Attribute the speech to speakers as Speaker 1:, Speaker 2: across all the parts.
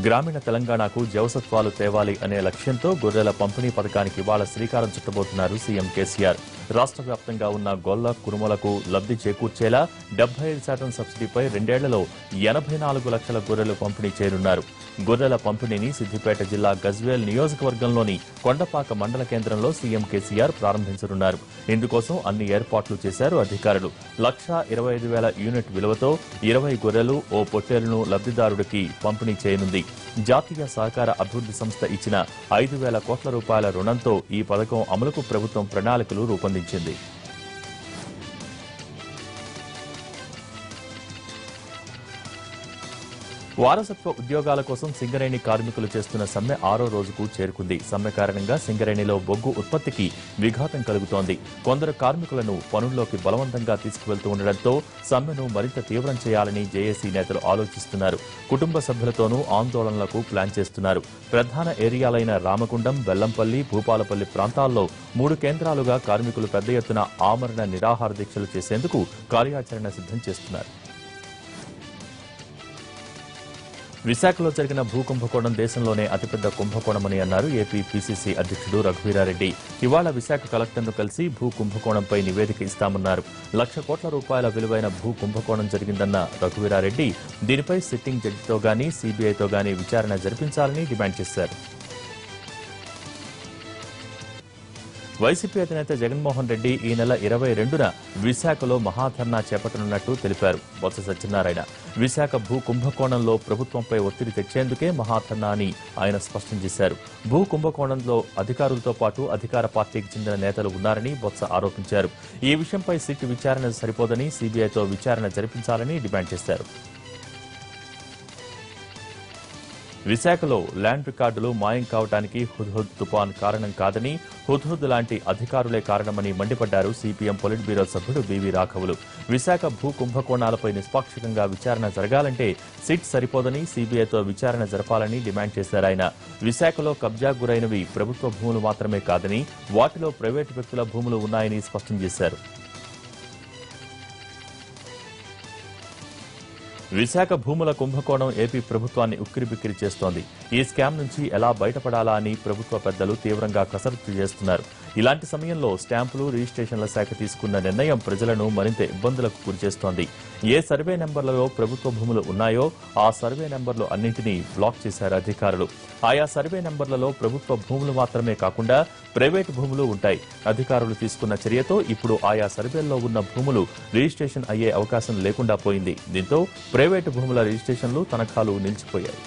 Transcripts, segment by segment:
Speaker 1: గ్రామీణ తెలంగాణకు జవసత్వాలు తేవాలి అనే లక్ష్యంతో గొర్రెల పంపిణీ పథకానికి ఇవాళ శ్రీకారం చుట్టబోతున్నారు సీఎం కేసీఆర్. రాష్ట్ర వ్యాప్తంగా ఉన్న గొల్ల కురుమలకు లబ్ధి చేకూర్చేలా 75% సబ్సిడీపై 2 ఏళ్లలో 84 లక్షల గొర్రెలు పంపిణీ చేయనున్నారు. గొర్రెల పంపిణీని సిద్దిపేట జిల్లా గజ్వేల్ నియోజకవర్గంలోని కొండపాక మండల కేంద్రంలో సీఎం కేసీఆర్ ప్రారంభించనున్నారు. ఇందుకోసం అన్ని ఏర్పాట్లు చేశారు అధికారులు. 1,25,000 యూనిట్ విలువతో 20 గొర్రెలు, ఓ పొట్టేలును లబ్ధిదారుడికి పంపిణీ చేయనుంది. జాతీయ సహకార అభివృద్ధి సంస్థ ఇచ్చిన 5,000 కోట్ల రూపాయల రుణంతో ఈ పథకం అమలుకు ప్రభుత్వం ప్రణాళికలు రూపొందించింది. వారసత్వ ఉద్యోగాల కోసం సింగరేణి కార్మికులు చేస్తున్న సమ్మె 6వ రోజుకు చేరుకుంది. సమ్మె కారణంగా సింగరేణిలో బొగ్గు ఉత్పత్తికి విఘాతం కలుగుతోంది. కొందరు కార్మికులను పనుల్లోకి బలవంతంగా తీసుకువెళ్తూ ఉండడంతో సమ్మెను మరింత తీవ్రం చేయాలని జేఏసీ నేతలు ఆలోచిస్తున్నారు. కుటుంబ సభ్యులతోనూ ఆందోళనలకు ప్లాన్ చేస్తున్నారు. ప్రధాన ఏరియాలైన రామగుండం, బెల్లంపల్లి, భూపాలపల్లి ప్రాంతాల్లో 3 కేంద్రాలుగా కార్మికులు పెద్ద ఎత్తున ఆమరణ నిరాహార దీక్షలు చేసేందుకు కార్యాచరణ సిద్ధం చేస్తున్నారు. విశాఖలో జరిగిన భూ కుంభకోణం దేశంలోనే అతిపెద్ద కుంభకోణమని అన్నారు ఏపీ పీసీసీ అధ్యక్షుడు రఘువీరారెడ్డి. ఇవాళ విశాఖ కలెక్టర్ను కలిసి భూ కుంభకోణంపై నివేదిక ఇస్తామన్నారు. 1,00,000 కోట్ల రూపాయల విలువైన భూ కుంభకోణం జరిగిందన్న రఘువీరారెడ్డి దీనిపై సిట్టింగ్ జడ్జితో గానీ సీబీఐతో గానీ విచారణ జరిపించాలని డిమాండ్ చేశారు. వైసీపీ అధినేత జగన్మోహన్ రెడ్డి ఈ నెల 22న విశాఖలో మహాధర్నా చేపట్టనున్నట్టు తెలిపారు. బొత్స సత్యనారాయణ విశాఖ భూ కుంభకోణంలో ప్రభుత్వంపై ఒత్తిడి తెచ్చేందుకే మహాధర్నా అని ఆయన స్పష్టం చేశారు. భూ కుంభకోణంలో అధికారులతో పాటు అధికార పార్టీకి చెందిన నేతలు ఉన్నారని బొత్స ఆరోపించారు. ఈ విషయంపై సిట్ విచారణ సరిపోదని సీబీఐతో విచారణ జరిపించాలని డిమాండ్ చేశారు. విశాఖలో ల్యాండ్ రికార్డులు మాయం కావడానికి హుద్హుద్ తుపాన్ కారణం కాదని, హుద్హుద్ లాంటి అధికారులే కారణమని మండిపడ్డారు సీపీఎం పొలిట్ బ్యూరో సభ్యుడు బీవీ రాఘవులు. విశాఖ భూ కుంభకోణాలపై నిష్పాక్షికంగా విచారణ జరగాలంటే సిట్ సరిపోదని సీబీఐతో విచారణ జరపాలని డిమాండ్ చేశారాయన. విశాఖలో కబ్జా గురైనవి ప్రభుత్వ భూములు మాత్రమే కాదని, వాటిలో ప్రైవేటు వ్యక్తుల భూములు ఉన్నాయని స్పష్టం చేశారు. విశాఖ భూముల కుంభకోణం ఏపీ ప్రభుత్వాన్ని ఉక్కిరిబిక్కిరి చేస్తోంది. ఈ స్కామ్ నుంచి ఎలా బయటపడాలా అని ప్రభుత్వ పెద్దలు తీవ్రంగా కసరత్తు చేస్తున్నారు. ఇలాంటి సమయంలో స్టాంపులు, రిజిస్ట్రేషన్ల శాఖ తీసుకున్న నిర్ణయం ప్రజలను మరింత ఇబ్బందులకు గురిచేస్తోంది. ఏ సర్వే నెంబర్లలో ప్రభుత్వ భూములు ఉన్నాయో ఆ సర్వే నెంబర్లు అన్నింటినీ బ్లాక్ చేశారు అధికారులు. ఆయా సర్వే నెంబర్లలో ప్రభుత్వ భూములు మాత్రమే కాకుండా ప్రైవేటు భూములు ఉంటాయి. అధికారులు తీసుకున్న చర్యతో ఇప్పుడు ఆయా సర్వేల్లో ఉన్న భూములు రిజిస్ట్రేషన్ అయ్యే అవకాశం లేకుండా పోయింది. దీంతో ప్రైవేటు భూముల రిజిస్ట్రేషన్లు, తనఖాలు నిలిచిపోయాయి.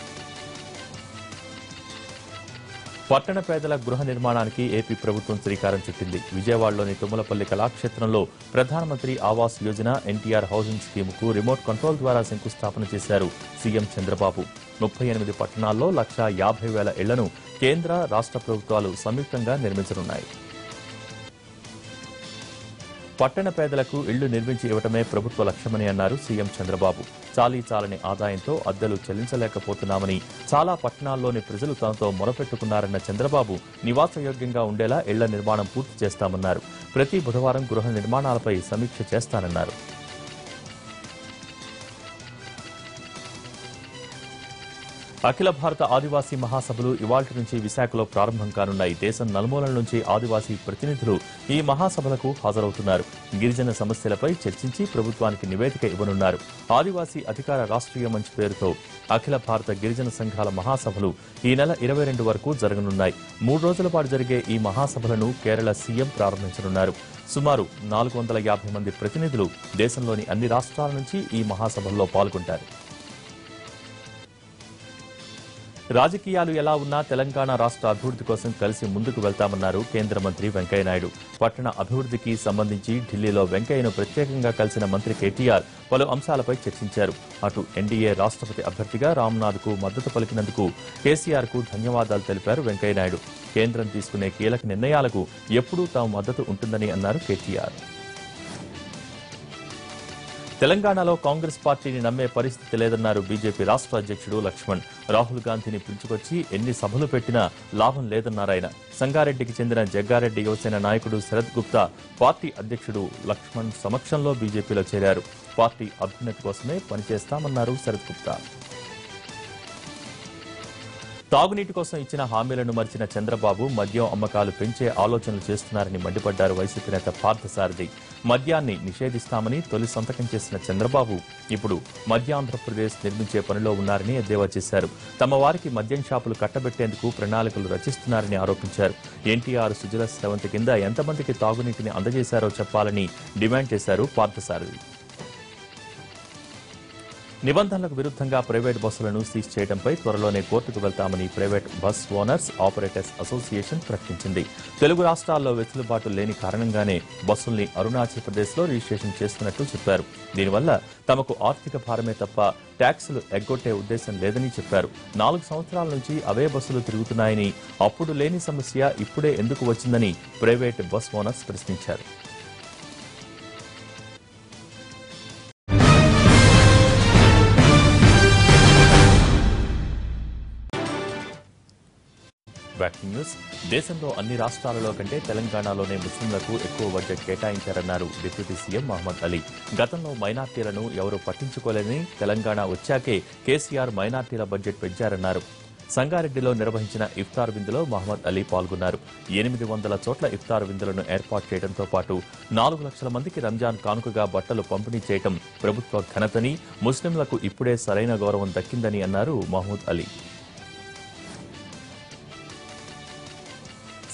Speaker 1: పట్టణ పేదల గృహ నిర్మాణానికి ఏపీ ప్రభుత్వం శ్రీకారం చుట్టింది. విజయవాడలోని తుమ్మలపల్లి కళాక్షేత్రంలో ప్రధానమంత్రి ఆవాస్ యోజన ఎన్టీఆర్ హౌసింగ్ స్కీమ్కు రిమోట్ కంట్రోల్ ద్వారా శంకుస్థాపన చేశారు సీఎం చంద్రబాబు. 38 పట్టణాల్లో 1,50,000 ఇళ్లను కేంద్ర, రాష్ట్ర ప్రభుత్వాలు సంయుక్తంగా నిర్మించనున్నాయి. పట్టణ పేదలకు ఇళ్లు నిర్మించి ఇవ్వటమే ప్రభుత్వ లక్ష్యమని అన్నారు సీఎం చంద్రబాబు. చాలీ ఆదాయంతో అద్దెలు చెల్లించలేకపోతున్నామని, చాలా పట్టణాల్లోని ప్రజలు తనతో మొరపెట్టుకున్నారన్న చంద్రబాబు నివాసయోగ్యంగా ఉండేలా ఇళ్ల నిర్మాణం పూర్తి చేస్తామన్నారు. ప్రతి బుధవారం గృహ నిర్మాణాలపై సమీక్ష చేస్తానన్నారు. అఖిల భారత ఆదివాసీ మహాసభలు ఇవాళ్టి నుంచి విశాఖలో ప్రారంభం కానున్నాయి. దేశం నలుమూలల నుంచి ఆదివాసీ ప్రతినిధులు ఈ మహాసభలకు హాజరవుతున్నారు. గిరిజన సమస్యలపై చర్చించి ప్రభుత్వానికి నివేదిక ఇవ్వనున్నారు. ఆదివాసీ అధికార రాష్ట్రీయ మంచ్ పేరుతో అఖిల భారత గిరిజన సంఘాల మహాసభలు ఈ నెల 22 వరకు జరగనున్నాయి. 3 రోజుల పాటు జరిగే ఈ మహాసభలను కేరళ సీఎం ప్రారంభించనున్నారు. సుమారు 450 మంది ప్రతినిధులు దేశంలోని అన్ని రాష్ట్రాల నుంచి ఈ మహాసభల్లో పాల్గొంటారు. రాజకీయాలు ఎలా ఉన్నా తెలంగాణ రాష్ట్ర అభివృద్ధి కోసం కలిసి ముందుకు వెళ్తామన్నారు కేంద్ర మంత్రి వెంకయ్యనాయుడు. పట్టణ అభివృద్ధికి సంబంధించి ఢిల్లీలో వెంకయ్యను ప్రత్యేకంగా కలిసిన మంత్రి కేటీఆర్ పలు అంశాలపై చర్చించారు. అటు ఎన్డీఏ రాష్ట్రపతి అభ్యర్థిగా రామ్నాథ్కు మద్దతు పలికినందుకు కేసీఆర్కు ధన్యవాదాలు తెలిపారు వెంకయ్యనాయుడు. కేంద్రం తీసుకునే కీలక నిర్ణయాలకు ఎప్పుడూ తాము మద్దతు ఉంటుందని అన్నారు కేటీఆర్. తెలంగాణలో కాంగ్రెస్ పార్టీని నమ్మే పరిస్థితి లేదన్నారు బీజేపీ రాష్ట్ర అధ్యక్షుడు లక్ష్మణ్. రాహుల్ గాంధీని పిలుచుకొచ్చి ఎన్ని సభలు పెట్టినా లాభం లేదన్నారాయన. సంగారెడ్డికి చెందిన జగ్గారెడ్డి యువసేన నాయకుడు శరద్ గుప్తా పార్టీ అధ్యక్షుడు లక్ష్మణ్ సమక్షంలో బీజేపీలో చేరారు. పార్టీ అభ్యున్నతి కోసమే పనిచేస్తామన్నారు శరద్ గుప్తా. తాగునీటి కోసం ఇచ్చిన హామీలను మరిచిన చంద్రబాబు మద్యం అమ్మకాలు పెంచే ఆలోచనలు చేస్తున్నారని మండిపడ్డారు వైసీపీ నేత పార్థసారథి. మద్యాన్ని నిషేధిస్తామని తొలి సంతకం చేసిన చంద్రబాబు ఇప్పుడు మధ్యాంధ్రప్రదేశ్ నిర్మించే పనిలో ఉన్నారని ఎద్దేవా చేశారు. తమ వారికి మద్యం షాపులు కట్టబెట్టేందుకు ప్రణాళికలు రచిస్తున్నారని ఆరోపించారు. ఎన్టీఆర్ సుజల స్రవంతి కింద ఎంతమందికి తాగునీటిని అందజేశారో చెప్పాలని డిమాండ్ చేశారు పార్థసారథి. నిబంధనలకు విరుద్ధంగా ప్రైవేట్ బస్సులను సీజ్ చేయడంపై త్వరలోనే కోర్టుకు వెళ్తామని private bus owners operators association ప్రకటించింది. తెలుగు రాష్ట్రాల్లో వెసులుబాటు లేని కారణంగానే బస్సుల్ని అరుణాచల్ ప్రదేశ్లో రిజిస్ట్రేషన్ చేస్తున్నట్టు చెప్పారు. దీనివల్ల తమకు ఆర్థిక భారమే తప్ప ట్యాక్సులు ఎగ్గొట్టే ఉద్దేశం లేదని చెప్పారు. 4 సంవత్సరాల నుంచి అవే బస్సులు తిరుగుతున్నాయని, అప్పుడు లేని సమస్య ఇప్పుడే ఎందుకు వచ్చిందని ప్రైవేట్ బస్ ఓనర్స్ ప్రశ్నించారు. Breaking news. దేశంలో అన్ని రాష్ట్రాలలో కంటే తెలంగాణలోనే ముస్లింలకు ఎక్కువ బడ్జెట్ కేటాయించారన్నారు డిప్యూటీ సీఎం మహమ్మద్ అలీ. గతంలో మైనార్టీలను ఎవరూ పట్టించుకోలేదని, తెలంగాణ వచ్చాకే కేసీఆర్ మైనార్టీల బడ్జెట్ పెంచారన్నారు. సంగారెడ్డిలో నిర్వహించిన ఇఫ్తార్ విందులో మహమ్మద్ అలీ పాల్గొన్నారు. 800 చోట్ల ఇఫ్తార్ విందులను ఏర్పాటు చేయడంతో పాటు 4 లక్షల మందికి రంజాన్ కానుకగా బట్టలు పంపిణీ చేయడం ప్రభుత్వ ఘనతని, ముస్లింలకు ఇప్పుడే సరైన గౌరవం దక్కిందని అన్నారు మహమ్మద్ అలీ.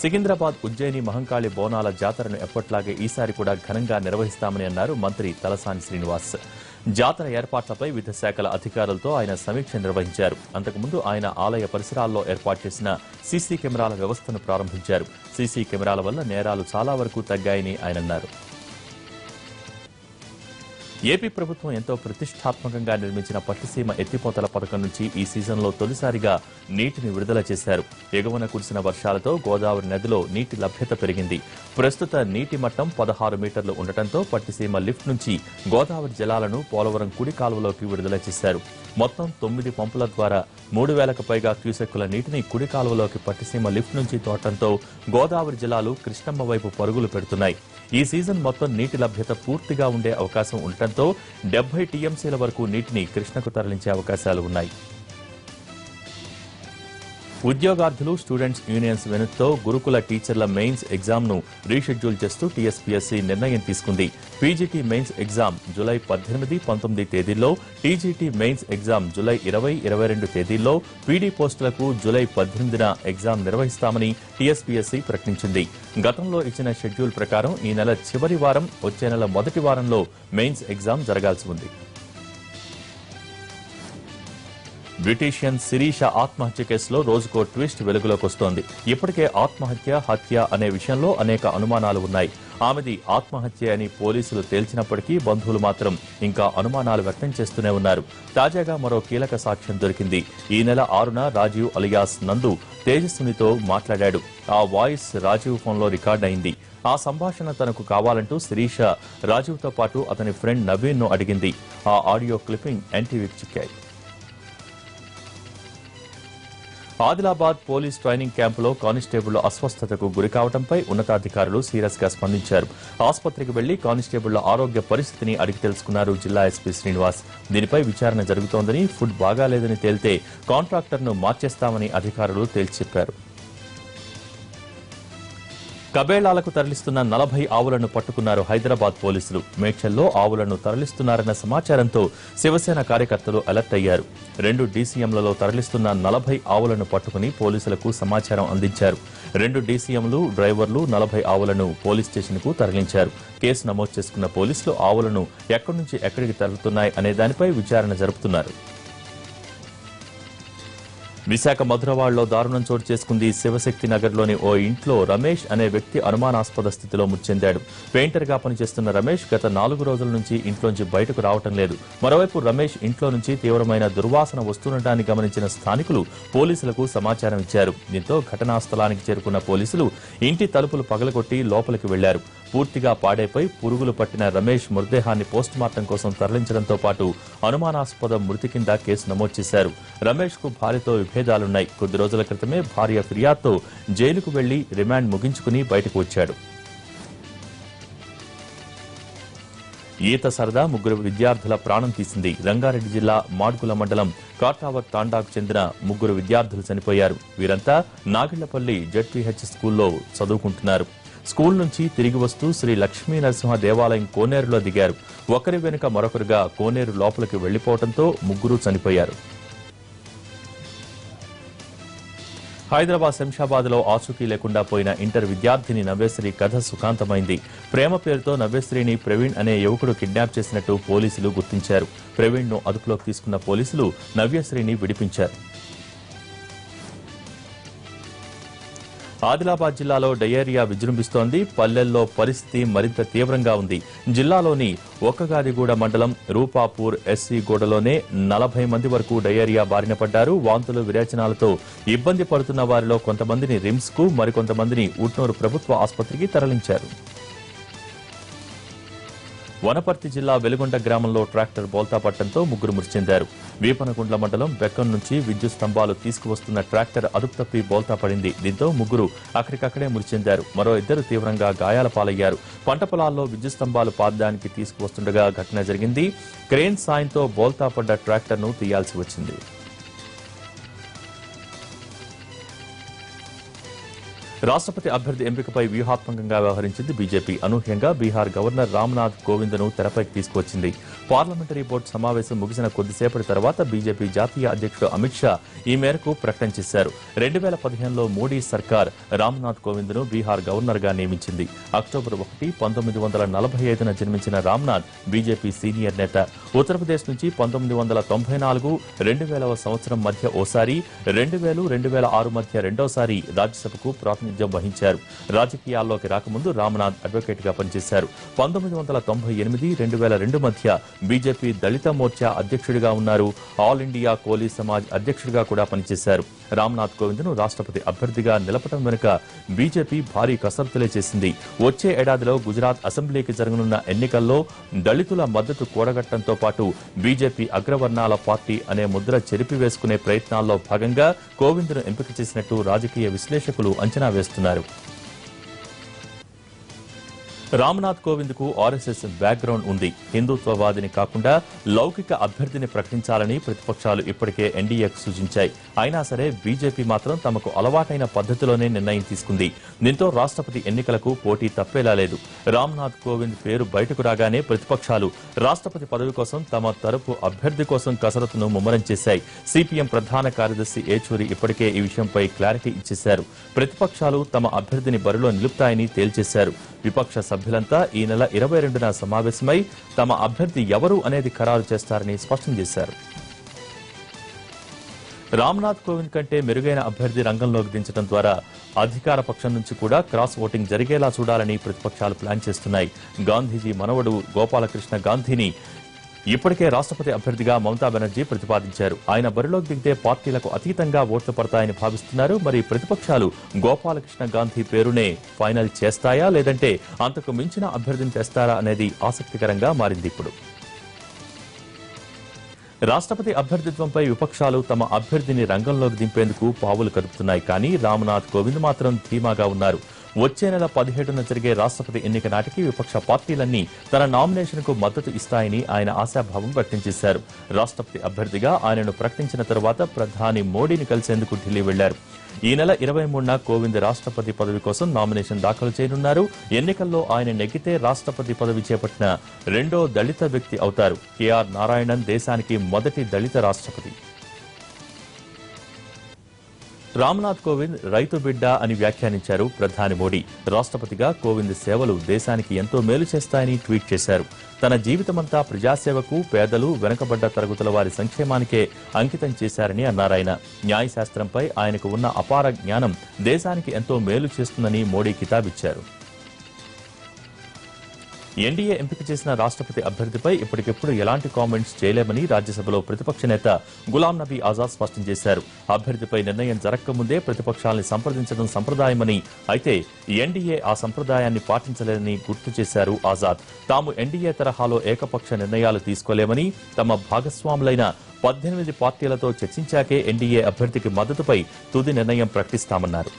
Speaker 1: సికింద్రాబాద్ ఉజ్జయిని మహంకాళి బోనాల జాతరను ఎప్పట్లాగే ఈసారి కూడా ఘనంగా నిర్వహిస్తామని అన్నారు మంత్రి తలసాని శ్రీనివాస్. జాతర ఏర్పాట్లపై వివిధ శాఖల అధికారులతో ఆయన సమీక్ష నిర్వహించారు. అంతకుముందు ఆయన ఆలయ పరిసరాల్లో ఏర్పాటు చేసిన సీసీ కెమెరాల వ్యవస్థను ప్రారంభించారు. సీసీ కెమెరాల వల్ల నేరాలు చాలా వరకు తగ్గాయని ఆయన అన్నారు. ఏపీ ప్రభుత్వం ఎంతో ప్రతిష్టాత్మకంగా నిర్మించిన పట్టిసీమ ఎత్తిపోతల పథకం నుంచి ఈ సీజన్లో తొలిసారిగా నీటిని విడుదల చేశారు. ఎగువన కురిసిన వర్షాలతో గోదావరి నదిలో నీటి లభ్యత పెరిగింది. ప్రస్తుత నీటి మట్టం 16 మీటర్లు ఉండటంతో పట్టిసీమ లిఫ్ట్ నుంచి గోదావరి జలాలను పోలవరం కుడి కాలువలోకి విడుదల చేశారు. మొత్తం 9 పంపుల ద్వారా 3000కు పైగా క్యూసెక్కుల నీటిని కుడి కాలువలోకి పట్టిసీమ లిఫ్ట్ నుంచి తోడటంతో గోదావరి జలాలు కృష్ణమ్మ వైపు పరుగులు పెడుతున్నాయి. ఈ సీజన్ మొత్తం నీటి లభ్యత పూర్తిగా ఉండే అవకాశం ఉండటంతో 70 టీఎంసీల వరకు నీటిని కృష్ణకు తరలించే అవకాశాలు ఉన్నాయి. ఉద్యోగార్థులు, స్టూడెంట్స్ యూనియన్స్ వెనుకతో గురుకుల టీచర్ల మెయిన్స్ ఎగ్జామ్ ను రీషెడ్యూల్ చేస్తూ టీఎస్పీఎస్సీ నిర్ణయం తీసుకుంది. పీజీటీ మెయిన్స్ ఎగ్జామ్ జూలై 18, 19 తేదీల్లో, టీజీటీ మెయిన్స్ ఎగ్జామ్ జూలై 20, 22 తేదీల్లో, పీడీ పోస్టులకు జూలై 18న ఎగ్జామ్ నిర్వహిస్తామని టీఎస్పీఎస్సీ ప్రకటించింది. గతంలో ఇచ్చిన షెడ్యూల్ ప్రకారం ఈ నెల చివరి వారం, వచ్చే నెల మొదటి వారంలో మెయిన్స్ ఎగ్జామ్ జరగాల్సి ఉంది. బ్రిటిషియన్ శిరీష ఆత్మహత్య కేసులో రోజుకో ట్విస్ట్ వెలుగులోకి వస్తోంది. ఇప్పటికే ఆత్మహత్య, హత్య అనే విషయంలో అనేక అనుమానాలు ఉన్నాయి. ఆమెది ఆత్మహత్య అని పోలీసులు తేల్చినప్పటికీ బంధువులు మాత్రం ఇంకా అనుమానాలు వ్యక్తం చేస్తూనే ఉన్నారు. తాజాగా మరో కీలక సాక్ష్యం దొరికింది. ఈ నెల 6న రాజీవ్ అలియాస్ నందు తేజస్వినితో మాట్లాడాడు. ఆ వాయిస్ రాజీవ్ ఫోన్లో రికార్డ్ అయింది. ఆ సంభాషణ తనకు కావాలంటూ శిరీష రాజీవ్తో పాటు అతని ఫ్రెండ్ నవీన్ను అడిగింది. ఆ ఆడియో క్లిప్పింగ్ ఎన్టీవీకి చిక్కాయి. ఆదిలాబాద్ పోలీస్ ట్రైనింగ్ క్యాంపులో కానిస్టేబుళ్ల అస్వస్థతకు గురికావడంపై ఉన్నతాధికారులు సీరియస్ గా స్పందించారు. ఆసుపత్రికి వెళ్లి కానిస్టేబుళ్ల ఆరోగ్య పరిస్థితిని అడిగి తెలుసుకున్నారు జిల్లా ఎస్పీ శ్రీనివాస్. దీనిపై విచారణ జరుగుతోందని, ఫుడ్ బాగాలేదని తేలితే కాంట్రాక్టర్ను మార్చేస్తామని అధికారులు తేల్చి చెప్పారు. కబేళాలకు తరలిస్తున్న 40 ఆవులను పట్టుకున్నారు హైదరాబాద్ పోలీసులు. మేడ్చల్లో ఆవులను తరలిస్తున్నారన్న సమాచారంతో శివసేన కార్యకర్తలు అలర్ట్ అయ్యారు. 2 డీసీఎంలలో తరలిస్తున్న 40 ఆవులను పట్టుకుని పోలీసులకు సమాచారం అందించారు. 2 డీసీఎంలు, డ్రైవర్లు 40 ఆవులను పోలీస్ స్టేషన్కు తరలించారు. కేసు నమోదు చేసుకున్న పోలీసులు ఆవులను ఎక్కడి నుంచి ఎక్కడికి తరలుతున్నాయి అనే దానిపై విచారణ జరుపుతున్నారు. విశాఖ మధురవాడలో దారుణం చోటు చేసుకుంది. శివశక్తి నగర్లోని ఓ ఇంట్లో రమేష్ అనే వ్యక్తి అనుమానాస్పద స్థితిలో మృతి చెందాడు. పెయింటర్గా పనిచేస్తున్న రమేష్ గత 4 రోజుల నుంచి ఇంట్లోంచి బయటకు రావటం లేదు. మరోవైపు రమేష్ ఇంట్లో నుంచి తీవ్రమైన దుర్వాసన వస్తుండటాన్ని గమనించిన స్థానికులు పోలీసులకు సమాచారం ఇచ్చారు. దీంతో ఘటనా స్థలానికి చేరుకున్న పోలీసులు ఇంటి తలుపులు పగలగొట్టి లోపలికి వెళ్లారు. పూర్తిగా పాడైపోయి పురుగులు పట్టిన రమేష్ మృతదేహాన్ని పోస్టుమార్టం కోసం తరలించడంతో పాటు అనుమానాస్పద మృతి కింద కేసు నమోదు చేశారు. రమేష్ కు భార్యతో విభేదాలున్నాయి. కొద్ది రోజుల క్రితమే భార్య ఫిర్యాదుతో జైలుకు వెళ్లి రిమాండ్ ముగించుకుని బయటకు వచ్చాడు. ఈత సరదా ముగ్గురు విద్యార్థుల ప్రాణం తీసింది. రంగారెడ్డి జిల్లా మాడ్గుల మండలం కార్టావర్ తాండాకు చెందిన ముగ్గురు విద్యార్థులు చనిపోయారు. వీరంతా నాగిళ్లపల్లి జెడ్పీహెచ్ స్కూల్లో చదువుకుంటున్నారు. స్కూల్ నుంచి తిరిగి వస్తూ శ్రీ లక్ష్మీ నరసింహ దేవాలయం కోనేరులో దిగారు. ఒకరి వెనుక మరొకరుగా కోనేరు లోపలికి వెళ్లిపోవడంతో ముగ్గురు చనిపోయారు. హైదరాబాద్ శంషాబాద్ లో ఆచూకీ లేకుండా పోయిన ఇంటర్ విద్యార్థిని నవ్యశ్రీ కథ సుఖాంతమైంది. ప్రేమ పేరుతో నవ్యశ్రీని ప్రవీణ్ అనే యువకుడు కిడ్నాప్ చేసినట్టు పోలీసులు గుర్తించారు. ప్రవీణ్ ను అదుపులోకి తీసుకున్న పోలీసులు నవ్యశ్రీని విడిపించారు. ఆదిలాబాద్ జిల్లాలో డయేరియా విజృంభిస్తోంది. పల్లెల్లో పరిస్థితి మరింత తీవ్రంగా ఉంది. జిల్లాలోని ఒక్కగాదిగూడ మండలం రూపాపూర్ ఎస్సీ గూడలోనే 40 మంది వరకు డయేరియా బారిన పడ్డారు. వాంతులు విరేచనాలతో ఇబ్బంది పడుతున్న వారిలో కొంతమందిని రిమ్స్ కు, మరికొంతమందిని ఉట్నూరు ప్రభుత్వ ఆసుపత్రికి తరలించారు. వనపర్తి జిల్లా వెలుగొండ గ్రామంలో ట్రాక్టర్ బోల్తా పట్టడంతో ముగ్గురు మృతి చెందారు. వీపనగుండ్ల మండలం బెక్కం నుంచి విద్యుత్ స్తంభాలు తీసుకువస్తున్న ట్రాక్టర్ అదుపు తప్పి బోల్తా పడింది. దీంతో ముగ్గురు అక్కడికక్కడే మృతి చెందారు. మరో ఇద్దరు తీవ్రంగా గాయాల పాలయ్యారు. పంట పొలాల్లో విద్యుత్ స్తంభాలు పాదడానికి తీసుకువస్తుండగా ఘటన జరిగింది. క్రేన్ సాయంతో బోల్తా పడ్డ ట్రాక్టర్ను తీయాల్సి వచ్చింది. రాష్ట్రపతి అభ్యర్థి ఎంపికపై వ్యూహాత్మకంగా వ్యవహరించింది బీజేపీ. అనూహ్యంగా బీహార్ గవర్నర్ రామ్నాథ్ కోవింద్ను తెరపైకి తీసుకువచ్చింది. పార్లమెంటరీ బోర్డు సమావేశం ముగిసిన కొద్దిసేపటి తర్వాత బీజేపీ జాతీయ అధ్యక్షుడు అమిత్ షా ఈ మేరకు ప్రకటన చేశారు. 2015లో మోడీ సర్కార్ రామ్నాథ్ కోవింద్ను బీహార్ గవర్నర్ గా నియమించింది. అక్టోబర్ 1, 1945న జన్మించిన రామ్నాథ్ బీజేపీ సీనియర్ నేత. ఉత్తరప్రదేశ్ నుంచి 1994, 2000వ సంవత్సరం మధ్య ఓసారి, 2000, 2006 మధ్య రెండోసారి రాజ్యసభకు ప్రాతినిధ్యం వహించారు. రాజకీయాల్లోకి రాకముందు రామ్నాథ్ అడ్వకేట్ గా పనిచేశారు. 1998, 2002 మధ్య బీజేపీ దళిత మోర్చా అధ్యక్షుడిగా ఉన్నారు. ఆల్ ఇండియా కోలీ సమాజ్ అధ్యక్షుడిగా కూడా పనిచేశారు. రామ్నాథ్ కోవింద్ ను రాష్ట్రపతి అభ్యర్థిగా నిలపడం వెనుక బీజేపీ భారీ కసరత్తులే చేసింది. వచ్చే ఏడాదిలో గుజరాత్ అసెంబ్లీకి జరగనున్న ఎన్నికల్లో దళితుల మద్దతు కూడగట్టడంతో పాటు బీజేపీ అగ్రవర్ణాల పార్టీ అనే ముద్ర చెరిపివేసుకునే ప్రయత్నాల్లో భాగంగా కోవింద్ ను ఎంపిక చేసినట్టు రాజకీయ విశ్లేషకులు అంచనా వేస్తున్నారు. రామ్నాథ్ కోవింద్ కు ఆర్ఎస్ఎస్ బ్యాక్గ్రౌండ్ ఉంది. హిందుత్వవాదిని కాకుండా లౌకిక అభ్యర్థిని ప్రకటించాలని ప్రతిపక్షాలు ఇప్పటికే ఎన్డీఏకు సూచించాయి. అయినా సరే బీజేపీ మాత్రం తమకు అలవాటైన పద్ధతిలోనే నిర్ణయం తీసుకుంది. దీంతో రాష్ట్రపతి ఎన్నికలకు పోటీ తప్పేలా లేదు. రామ్నాథ్ కోవింద్ పేరు బయటకు రాగానే ప్రతిపక్షాలు రాష్ట్రపతి పదవి కోసం తమ తరపు అభ్యర్థి కోసం కసరత్తును ముమ్మరం చేశాయి. సిపిఎం ప్రధాన కార్యదర్శి ఏచూరి ఇప్పటికే ఈ విషయంపై క్లారిటీ ఇచ్చేశారు. ప్రతిపక్షాలు తమ అభ్యర్థిని బరిలో నిలుపుతాయని తేల్చేశారు. విపక్ష సభ్యులంతా ఈ నెల 22న సమావేశమై తమ అభ్యర్థి ఎవరు అనేది ఖరారు చేస్తారని స్పష్టం చేశారు. రామ్నాథ్ కోవింద్ కంటే మెరుగైన అభ్యర్థి రంగంలోకి దించడం ద్వారా అధికార పక్షం నుంచి కూడా క్రాస్ ఓటింగ్ జరిగేలా చూడాలని ప్రతిపక్షాలు ప్లాన్ చేస్తున్నాయి. గాంధీజీ మనవడు గోపాలకృష్ణ గాంధీని ఇప్పటికే రాష్ట్రపతి అభ్యర్థిగా మమతా బెనర్జీ ప్రతిపాదించారు. ఆయన బరిలోకి దిగితే పార్టీలకు అతీతంగా ఓట్లు పడతాయని భావిస్తున్నారు. మరి ప్రతిపక్షాలు గోపాలకృష్ణ గాంధీ పేరునే ఫైనల్ చేస్తాయా, లేదంటే అంతకు మించిన అభ్యర్థిని తెస్తారా అనేది ఆసక్తికరంగా మారింది. ఇప్పుడు రాష్ట్రపతి అభ్యర్థిత్వంపై విపక్షాలు తమ అభ్యర్థిని రంగంలోకి దింపేందుకు పావులు కదుపుతున్నాయి. కానీ రామ్నాథ్ కోవింద్ మాత్రం ధీమాగా ఉన్నారు. వచ్చే నెల 17న జరిగే రాష్ట్రపతి ఎన్నిక నాటికి విపక్ష పార్టీలన్నీ తన నామినేషన్ కు మద్దతు ఇస్తాయని ఆయన ఆశాభావం వ్యక్తం చేశారు. రాష్ట్రపతి అభ్యర్థిగా ఆయనను ప్రకటించిన తరువాత ప్రధాని మోడీని కలిసేందుకు ఢిల్లీ వెళ్లారు. ఈ నెల 23న కోవింద్ రాష్ట్రపతి పదవి కోసం నామినేషన్ దాఖలు చేయనున్నారు. ఎన్నికల్లో ఆయన నెగ్గితే రాష్ట్రపతి పదవి చేపట్టిన రెండో దళిత వ్యక్తి అవుతారు. కేఆర్ నారాయణన్ దేశానికి మొదటి దళిత రాష్ట్రపతి. రామ్నాథ్ కోవింద్ రైతు బిడ్డ అని వ్యాఖ్యానించారు ప్రధాని మోడీ. రాష్ట్రపతిగా కోవింద్ సేవలు దేశానికి ఎంతో మేలు చేస్తాయని ట్వీట్ చేశారు. తన జీవితమంతా ప్రజాసేవకు, పేదలు, వెనుకబడ్డ తరగతుల వారి సంక్షేమానికే అంకితం చేశారని అన్నారాయన. న్యాయశాస్త్రంపై ఆయనకు ఉన్న అపార జ్ఞానం దేశానికి ఎంతో మేలు చేస్తుందని మోడీ కితాబిచ్చారు. ఎన్డీఏ ఎంపిక చేసిన రాష్ట్రపతి అభ్యర్థిపై ఇప్పటికిప్పుడు ఎలాంటి కామెంట్స్ చేయలేమని రాజ్యసభలో ప్రతిపక్ష నేత గులాం నబీ ఆజాద్ స్పష్టం చేశారు. అభ్యర్థిపై నిర్ణయం జరగకముందే ప్రతిపక్షాల్ని సంప్రదించడం సంప్రదాయమని, అయితే ఎన్డీఏ ఆ సంప్రదాయాన్ని పాటించలేదని గుర్తు చేశారు ఆజాద్. తాము ఎన్డీఏ తరహాలో ఏకపక్ష నిర్ణయాలు తీసుకోలేమని, తమ భాగస్వాములైన 18 పార్టీలతో చర్చించాకే ఎన్డీఏ అభ్యర్థికి మద్దతుపై తుది నిర్ణయం ప్రకటిస్తామన్నారు.